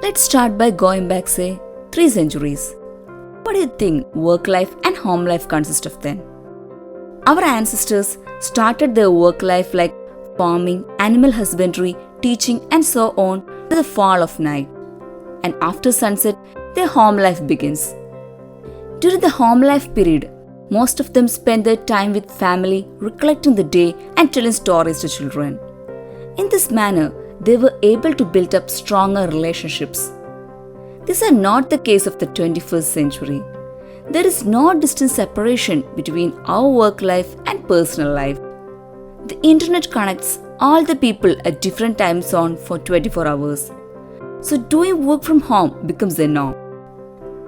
Let's start by going back, say, 3 centuries. What do you think work life and home life consist of then? Our ancestors started their work life like farming, animal husbandry, teaching, and so on to the fall of night. And after sunset, their home life begins. During the home life period, most of them spend their time with family, recollecting the day and telling stories to children. In this manner, they were able to build up stronger relationships. These are not the case of the 21st century. There is no distant separation between our work life and personal life. The internet connects all the people at different time zones for 24 hours. So doing work from home becomes the norm.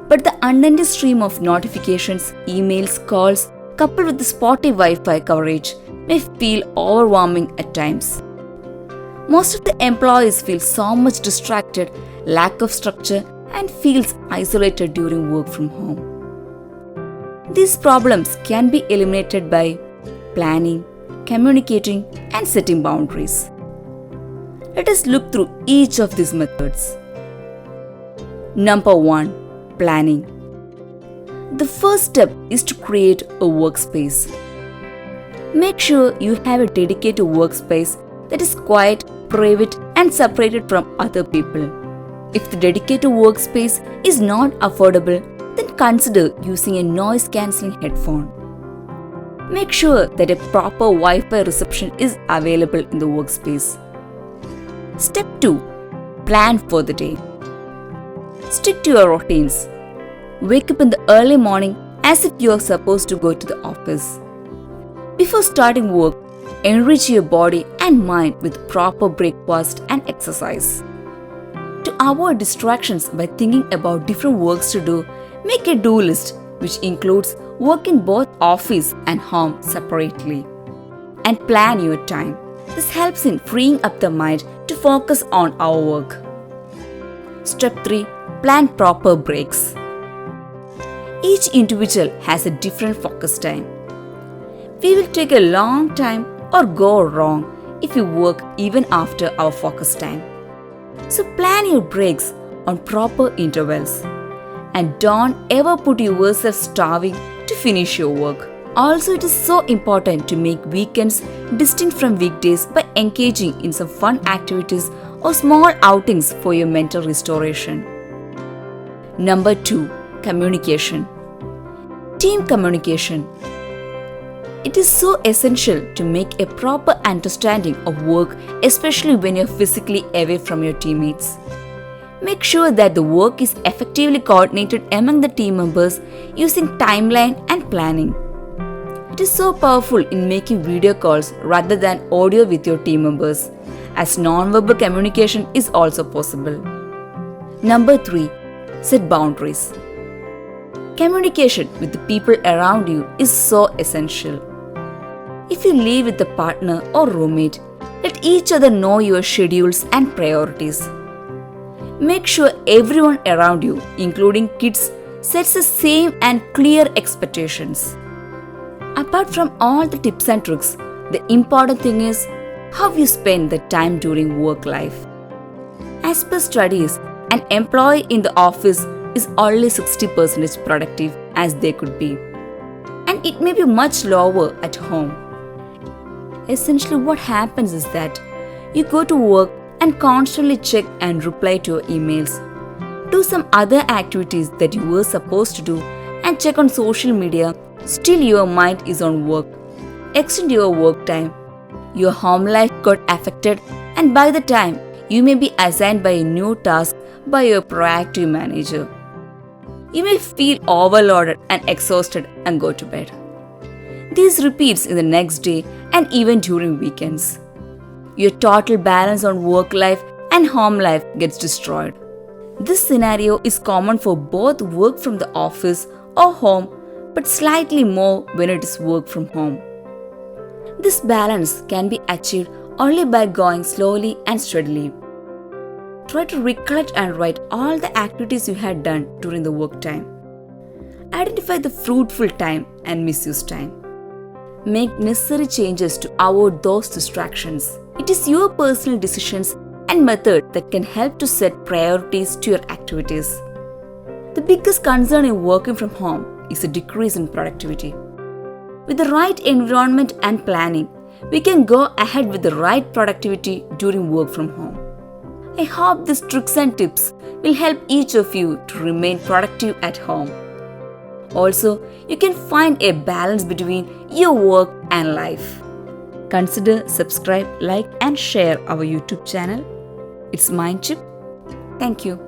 But the unending stream of notifications, emails, calls, coupled with the spotty Wi-Fi coverage, may feel overwhelming at times. Most of the employees feel so much distracted, lack of structure, and feels isolated during work from home. These problems can be eliminated by planning, communicating, and setting boundaries. Let us look through each of these methods. Number 1. Planning. The first step is to create a workspace. Make sure you have a dedicated workspace that is quiet, private, and separated from other people. If the dedicated workspace is not affordable, then consider using a noise-cancelling headphone. Make sure that a proper Wi-Fi reception is available in the workspace. Step 2. Plan for the day. Stick to your routines. Wake up in the early morning as if you are supposed to go to the office. Before starting work, enrich your body and mind with proper breakfast and exercise. To avoid distractions by thinking about different works to do, make a do list which includes work in both office and home separately. And plan your time. This helps in freeing up the mind to focus on our work. Step 3. Plan proper breaks. Each individual has a different focus time. We will take a long time or go wrong if we work even after our focus time. So plan your breaks on proper intervals and don't ever put yourself starving to finish your work. Also, it is so important to make weekends distinct from weekdays by engaging in some fun activities or small outings for your mental restoration. Number 2. Communication. Team communication. It is so essential to make a proper understanding of work, especially when you're physically away from your teammates. Make sure that the work is effectively coordinated among the team members using timeline and planning. It is so powerful in making video calls rather than audio with your team members, as non-verbal communication is also possible. Number 3. Set boundaries. Communication with the people around you is so essential. If you live with a partner or roommate, let each other know your schedules and priorities. Make sure everyone around you, including kids, sets the same and clear expectations. Apart from all the tips and tricks, the important thing is how you spend the time during work life. As per studies, an employee in the office is only 60% productive as they could be, and it may be much lower at home. Essentially, what happens is that you go to work and constantly check and reply to your emails, do some other activities that you were supposed to do, and check on social media. Still, your mind is on work. Extend your work time. Your home life got affected, and by the time you may be assigned by a new task by your proactive manager, you may feel overloaded and exhausted and go to bed. This repeats in the next day and even during weekends. Your total balance on work life and home life gets destroyed. This scenario is common for both work from the office or home, but slightly more when it is work from home. This balance can be achieved only by going slowly and steadily. Try to recollect and write all the activities you had done during the work time. Identify the fruitful time and misused time. Make necessary changes to avoid those distractions. It is your personal decisions and methods that can help to set priorities to your activities. The biggest concern in working from home is a decrease in productivity. With the right environment and planning, we can go ahead with the right productivity during work from home. I hope these tricks and tips will help each of you to remain productive at home. Also, you can find a balance between your work and life. Consider subscribe, like and share our YouTube channel. It's Mindchip. Thank you.